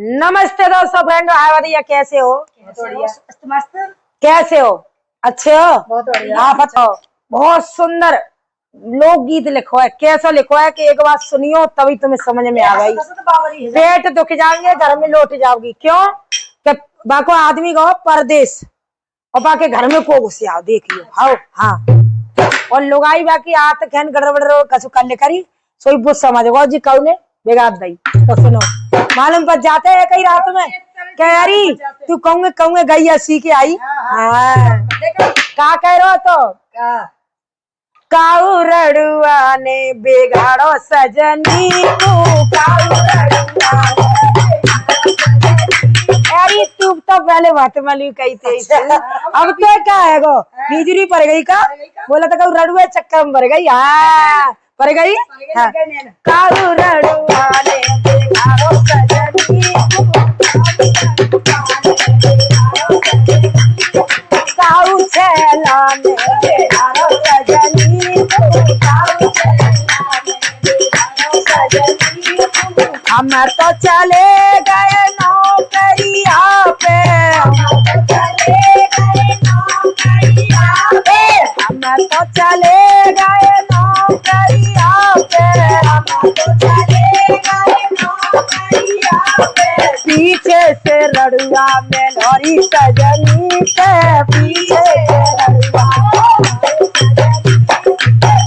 नमस्ते दोस्तों, फ्रेंड, हाय भैया, कैसे हो? मस्त। कैसे हो? अच्छे हो? बहुत बढ़िया। आप बताओ। बहुत सुंदर लोकगीत लिखो है। कैसा लिखो है कि एक बात सुनियो तभी तुम्हें समझ में आ गई। पेट दुख जाएंगे, घर में लौट जाओगी। क्यों? कि बाको आदमी गो परदेश और बाके घर में को घुस आओ, देख लियो। हाँ हाँ। और लुगाई बाकी आत खैन गड़बड़ कसु कर ले करी सोई बुझ समझ जी कौने बेगाद दई। तो सुनो, मालूम पर जाते है कई रात में कह रही तू कहूंगे कहूंगे गई सी के आई। हाँ का कह रहो तो काऊ रड़ुआ ने बेगाड़ो सजनी को, काऊ रड़ुआ अरे तू तो पहले बात मालूम कही थी। अब तो क्या है गो बिजली पड़ गई का? बोला तो रड़ुआ चक्कर में पड़ गई। हाँ पड़ गई। हाँ। काऊ रड़ुआ ने बेगाड़ो सजनी को, काऊ छेला ने बेगाड़ो सजनी को, काऊ छेला ने बेगाड़ो सजनी को। हम तो चले गए नौकरिया पे, हम तो चले गए नौकरिया पे, हम तो चले गए नौकरिया पे, हम तो चले गए नौकरिया पे। पीछे से रड़ुआ में लौरी सजनी पे, पीछे से रड़ुआ,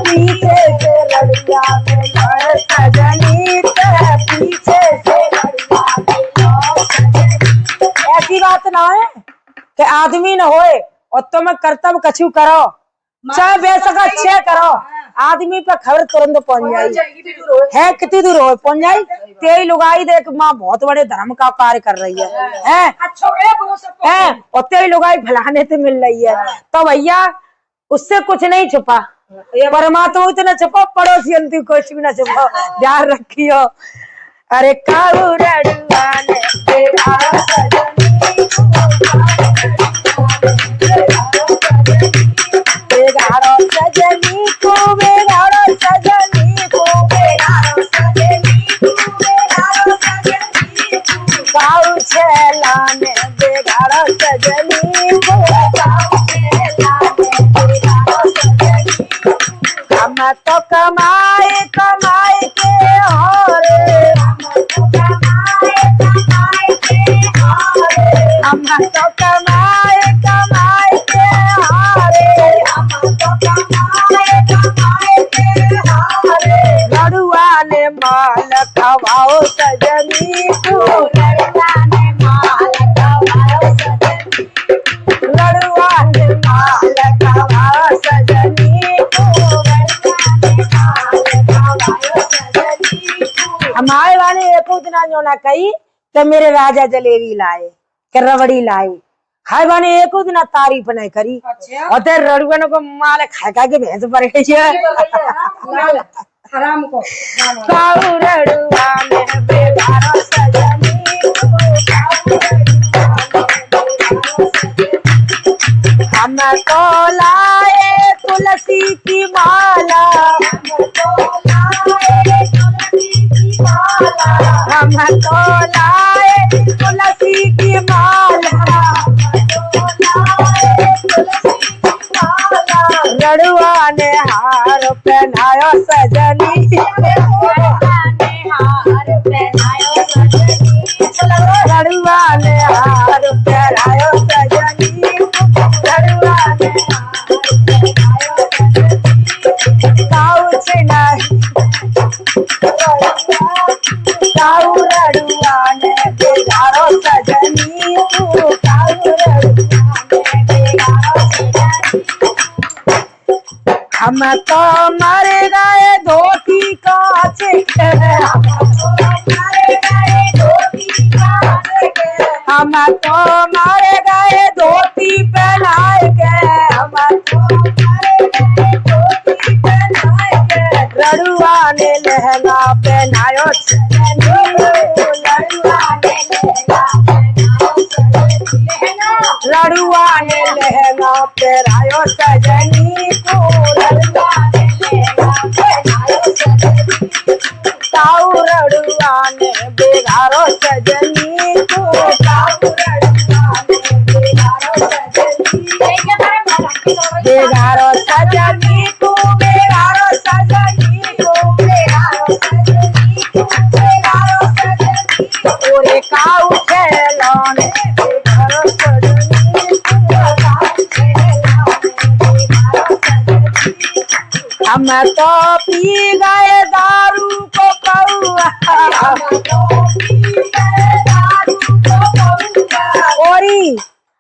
पीछे से रड़ुआ में लौरी सजनी पे, पीछे से रड़ुआ में लौरी सजनी। ऐसी बात ना है कि आदमी न होए और तुम कर्तव्य कछु करो, चाहे बेशक अच्छे करो, आदमी पर खबर तुरंत पहुंच जाएगी। है कितनी दूर हो पहुंच जाए। तेरी लुगाई देख माँ बहुत बड़े धर्म का कार्य कर रही है और तेरी लुगाई फलाने से मिल रही है। तो भैया उससे कुछ नहीं छुपा, परमात्मा इतना छुपा, पड़ोसी अंतिम कुछ भी ना छुपा। ध्यान रखियो। अरे काऊ रड़ुआ ने बेगाड़ो सजनी को, बेगाड़ो सजनी को, बेगाड़ो सजनी को, बेगाड़ो सजनी को। काऊ छेला ने बेगाड़ो सजनी को, काऊ छेला ने बेगाड़ो सजनी को। हम तो कमाए कमाए के हारे, हम तो कमाए कमाए के हारे, हम तो कमाए कमाए के हारे, हम तो कमाए कमाए के हारे। रड़ुआ ने माल खवाओ सजनी को, रड़ुआ ने माल खवाओ सजनी, रड़ुआ ने माल खवाओ सजनी को, रड़ुआ ने माल खवाओ सजनी को। हमारे वाले एक दिन जो ना कही तो मेरे राजा जलेबी लाए के रबड़ी लाई। हाय बाने एक दिन तारीफ नहीं करी। अच्छा। और तेरे रड़ुआ को माल खा खा के भैंस पर गई है। हराम को काऊ रड़ुआ ने बेगाड़ो सजनी को, काऊ रड़ुआ ने बेगाड़ो सजनी। हम तो लाए तुलसी की माला, हम तो लाए तुलसी की माला, हम तो लाए तुलसी की माला, रड़ुआ ने हार पहनायो सजनी, रड़ुआ ने हार पहनायो सजनी, रड़ुआ ने हार पहनायो सजनी, रड़ुआ ने हार पहनायो सजनी। काऊ छेना काऊ रड़ुआ ने बेगाड़ो सजनी को, काऊ रड़ुआ ने बेगाड़ो सजनी। हम तो मर गए धोती कांच के, हम तो मर गए धोती कांच के, हम तो मर गए धोती पहनाए के, हम तो मर गए धोती पहनाए के। रड़ुआ ने लहंगा पहनायो सजनी, रड़ुआ ने लहंगा पहनायो सजनी, रड़ुआ ने लहंगा पहनायो सजनी को, रड़ुआ ने लहंगा पहनायो सजनी। काऊ रड़ुआ ने बेगाड़ो सजनी मोरे काऊ खेलाने बेगारो सजनी हम तो पी गए दारू को कौआ ओरी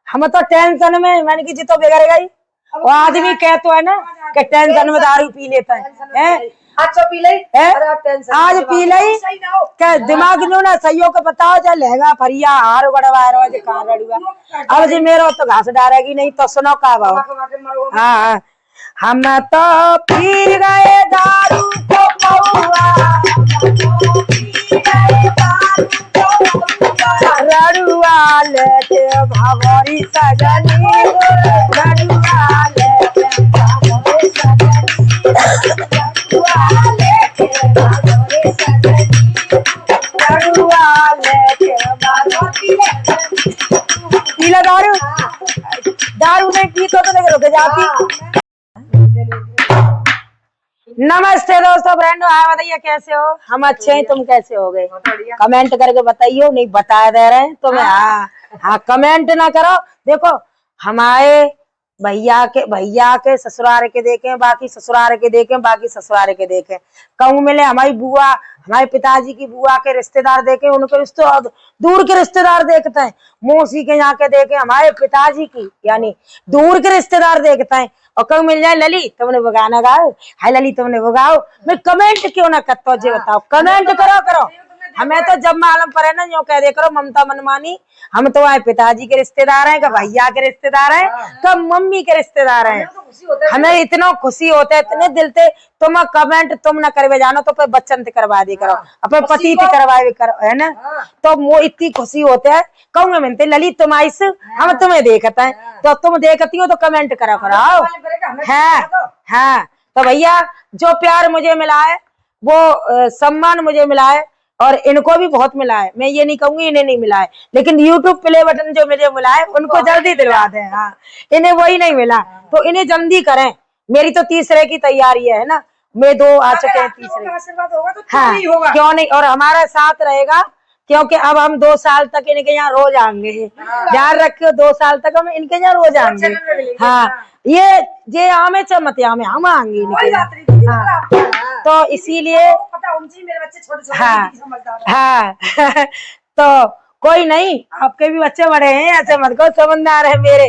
हम तो टेंशन में मैंने की तो बिगड़ गई। वो आदमी कहते है ना कि टेंशन में दारू पी लेता है अच्छा पी ले आज पी लई क्या दिमाग नो ना सही को बताओ जा लहंगा फरिया हार बड़वा रोज कहां रड़ुआ अब जी मेरो तो घास डालेगी नहीं तो सुनो का बाबा हाँ हम तो पी गए दारू को कौआ रड़ुआ लेके भवरी सजनी रड़ुआ लेके भवरी पीला दारू दारू नहीं पी तो रुक जाती। नमस्ते दोस्तों फ्रेंडो आप बताइए कैसे हो। हम अच्छे हैं तुम कैसे हो गए कमेंट करके बताइयो नहीं बता दे रहे हैं तुम्हें हाँ कमेंट ना करो। देखो हमारे भैया के ससुराल के देखें बाकी ससुराल के देखें बाकी ससुराल के देखें कहूँ मिले हमारी बुआ हमारे पिताजी की बुआ के रिश्तेदार देखें उनके रिश्तेदार दूर के रिश्तेदार देखते हैं मौसी के यहाँ के देखें हमारे पिताजी की यानी दूर के रिश्तेदार देखते हैं और कहूँ मिल जाए लली तुमने वो गाना गाओ हाय लली तुमने वो गाओ मैं कमेंट क्यों ना करता जी बताओ कमेंट करो हमें तो जब मालूम पड़े ना जो कह दे करो ममता मनमानी हम तो आए पिताजी के रिश्तेदार हैं कब भैया के रिश्तेदार हैं कब मम्मी के रिश्तेदार हैं हमें इतना खुशी होता है इतने दिल से तुम कमेंट तुम ना करवे जानो तो बच्चन ते करवा दे करो अपने पति ते करवाए करो है ना तो वो इतनी खुशी होता है कहूंगा मिलते ललित तुम आइस हम तुम्हें देखता है तो तुम देखती हो तो कमेंट करा कराओ हाँ तो भैया जो प्यार मुझे मिला है वो सम्मान मुझे मिला है और इनको भी बहुत मिला है मैं ये नहीं कहूंगी इन्हें नहीं मिला है लेकिन YouTube प्ले बटन जो मुझे मिला है उनको जल्दी दिलवा दें हाँ इन्हें वही नहीं मिला तो इन्हें जल्दी करें। मेरी तो तीसरे की तैयारी है ना मैं 2 आ चुके हैं तीसरे आशीर्वाद होगा तो हाँ क्यों नहीं और हमारा साथ रहेगा क्योंकि अब हम 2 साल तक इनके यहाँ रोज आएंगे ध्यान रखियो 2 साल तक हम इनके यहाँ रोज आएंगे हाँ ये आमे चमते आमे हम आएंगे इनके हाँ तो इसीलिए हाँ तो कोई नहीं आपके भी बच्चे बड़े हैं ऐसे मत को समझदार है मेरे।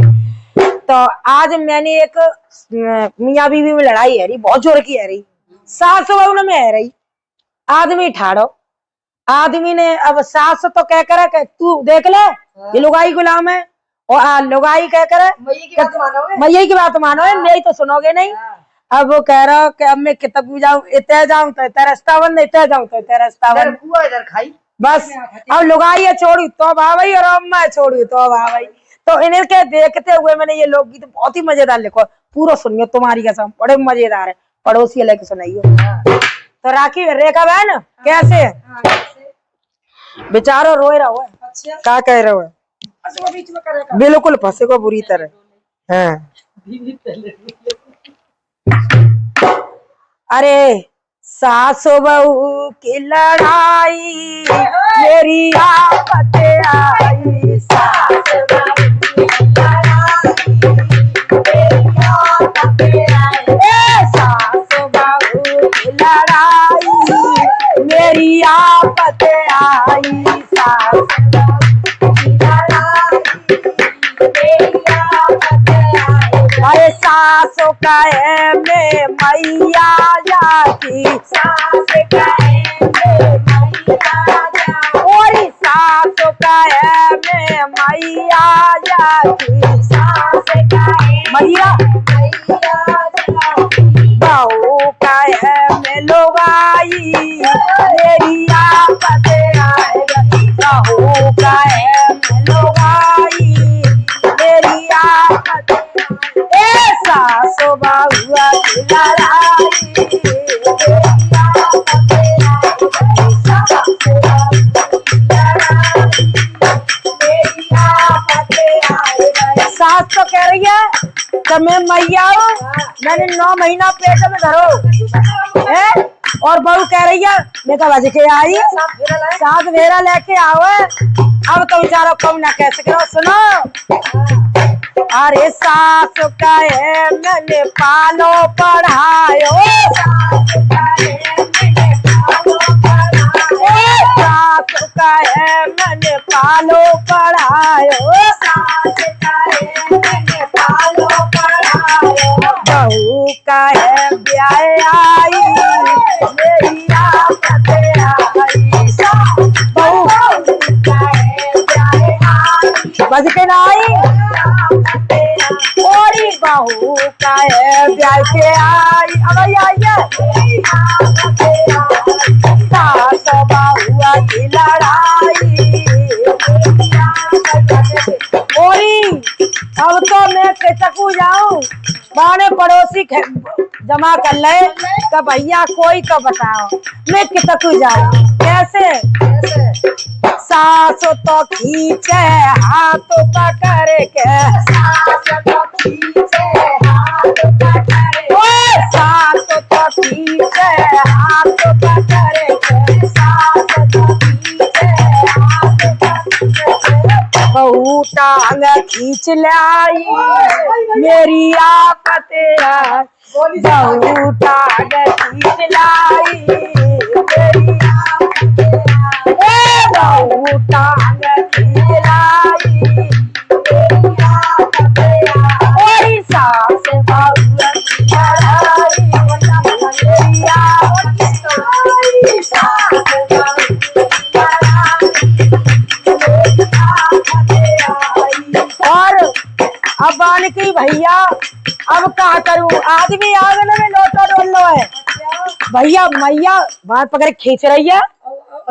तो आज मैंने एक मियाँ बीवी में लड़ाई है रही बहुत जोर की है रही सास बहू में है रही आदमी ठाड़ो आदमी ने अब सास तो कह कर तू देख ले ये लुगाई गुलाम है और लुगाई कह कर मैया की बात मानो है मेरी तो सुनोगे नहीं। अब वो कह रहा कि अब मैं कितब जाऊँ इतने जाऊँ तो इतना रास्ता बंद इतने जाऊँ तो इतना रास्ता बंद इधर खाई बस अब लुगाई है छोड़ी तो भाई और अम्मा छोड़ी तो भाई तो इन्हें के देखते हुए मैंने ये लोकगीत बहुत ही मजेदार लिखो पूरा सुनियो तुम्हारी कसम बड़े मजेदार है पड़ोसी लेके सुनाइयो। तो राखी रेखा बहन कैसे बेचारो रोए रहो क्या कह रहे हो बिल्कुल फंसे को बुरी तरह हाँ अरे सास बहू की लड़ाई मेरी आफत आई सास बहू की लड़ाई मेरी आफत आई सास बहू की लड़ाई मेरी आफत आई सास बहू की लड़ाई मेरी आफत आई अरे सासों का है मैं मैया जाती सास का है मैं मैया जाती और सासों का है मैं मैया जाती सास का है मैया जाती बहू का है मैं लुगाई मेरी आफत आएगी बहू का है मैं लुगाई मेरी आफत सासो बाहुआ की लड़ाई सास तो कह रही है कि मैं मैया हूँ मैंने 9 महीना पेट में धरो है और बहू कह रही है मैं कब के आई 7 फेरा लेके आओ बेचारा कम ना कैसे करो सुनो। अरे सास कहे मैंने पालो पढ़ायो, सास कहे मैंने पालो पढ़ायो, बहू कहे ब्याह आई मेरी आफत आई, बहू बज के ना आई ओरी बहू कहे ब्याह के आई। अब आइए सास बहुआ की लड़ाई ओरी। अब तो मैं केतकू जाऊं बाने पड़ोसी जमा कर ले तो भैया कोई तो बताओ मैं केतकू जाऊं कैसे। सास तो खींचे हाथ पकड़ के, सास तो खींचे हाथ पकड़ के, बहू टांग खींच लाई मेरी आफत आई, बहू टांग खींच लाई मेरी आफत आई, बहू टांग खींच लाई मेरी आफत आई। ओरी सास बहू की लड़ाई मेरी आफत आई, सास बहू की लड़ाई। और अब बाल की भैया अब क्या करूं, आदमी आंगन में लोटा डोल लो है भैया, मैया बात पकड़ खींच रही है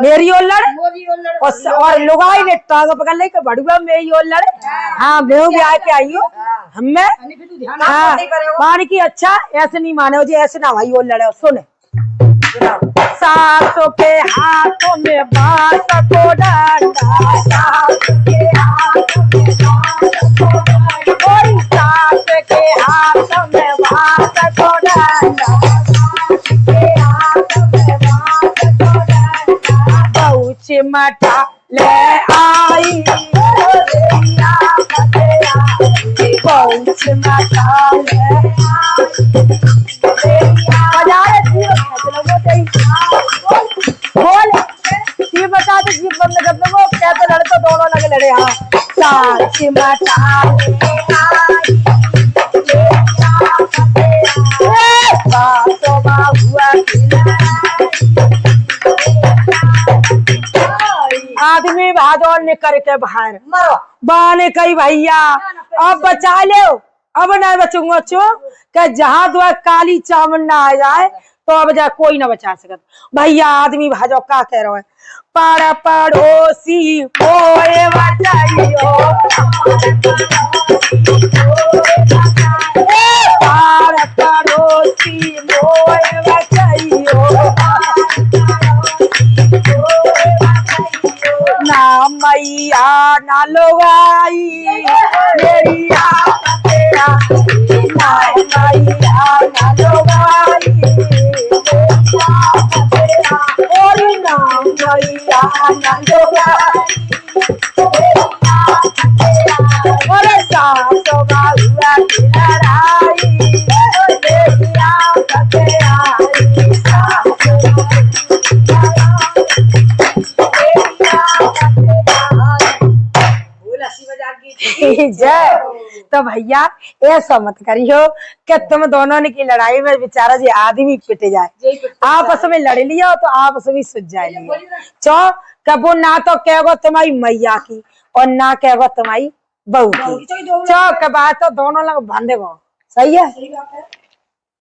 मेरी ओल्लड़ और लुगाई ने टांग पकड़ ली कि बड़ुआ मेरी ओल्लड़। हाँ मैं भी आके आई हूँ हमें। हाँ बाल की अच्छा ऐसे नहीं माने जी, ऐसे ना भाई ओल्लड़ है। सुने सासों के हाथों में बांस को डंडा, सास के हाथों में बांस को डंडा, और सास के हाथों में बांस को डंडा, सास के हाथों में बांस को डंडा, बहू चिमटा ले आई मेरी आफत आई, बहू चिमटा ले आई बोल ये बता दो जीप बंद कर दो वो कहते लड़के दोनों लगे लड़े। हाँ साच मटा आदमी भादो निकल के बाहर मरो बाने कई भैया अब बचा लो, अब ना बचूंगा चो कि जहां दो काली चावल ना आ जाए तो अब जा कोई ना बचा सकता भैया। आदमी भाजो का कह रहा है पाड़ पड़ोसी मोए बचाइयो, पाड़ पड़ोसी मोए बचाइयो, ना मैया ना लोगाई मेरी आफत आई, ना मैया ना लोगाई और ना मैया ना लोगाई और सास बहुआ की लड़ाई मेरी आफत आई, जय। तो भैया ऐसा मत करियो कि तुम दोनों ने की लड़ाई में बेचारा जी आदमी पिट जाए, आपस में लड़ लिया तो आपस में सुझ जाए चो कबो ना तो कहो तुम्हारी मैया की और ना कहो तुम्हारी बहू की, चो के बात तो दोनों लोग बांधे गो सही है।